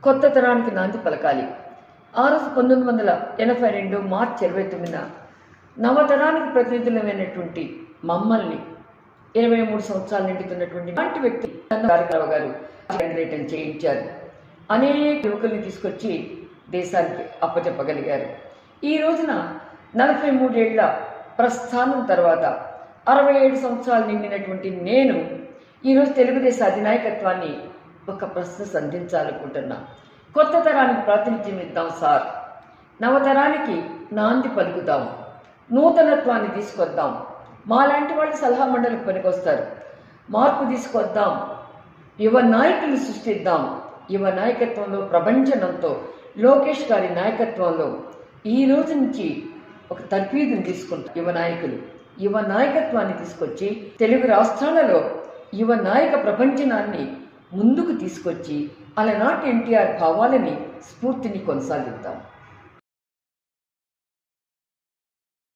కొత్త తరానికి నాంది పలకాలి. ఆ రోజు 1982 మార్చి 29న నవతరానికి ప్రతినిధులమైనటువంటి మమ్మల్ని 23 సంవత్సరాలు నిండుతున్నటువంటి అలాంటి వ్యక్తి తారకరావు గారు జనరేటం చేయించారు. అనేక యువకుల్ని తీసుకొచ్చి దేశానికి అప్పచెప్పగలిగారు. ఈ రోజున 43 ఏళ్ల ప్రస్థానం తర్వాత 67 సంవత్సరాలు నిండినటువంటి నేను ఈరోజు తెలుగుదేశ అధినాయకత్వాన్ని ఒక ప్రశ్న సంధించాలనుకుంటున్నా. కొత్త తరానికి ప్రాతినిధ్యం ఇద్దాం సార్, నవతరానికి నాంది పలుకుదాం, నూతనత్వాన్ని తీసుకొద్దాం. మాలాంటి వాళ్ళు సలహా మండలికి పనికొస్తారు. మార్పు తీసుకొద్దాం, యువ నాయకులు సృష్టిద్దాం. యువ నాయకత్వంలో ప్రభంజనంతో లోకేష్ గారి నాయకత్వంలో ఈ రోజు నుంచి ఒక తర్ఫీదుని తీసుకుంటాం. యువ నాయకత్వాన్ని తీసుకొచ్చి తెలుగు రాష్ట్రాలలో యువ నాయక ప్రపంచనాన్ని ముందుకు తీసుకొచ్చి అలనాటి ఎన్టీఆర్ భావాలని స్ఫూర్తిని కొనసాగిద్దాం.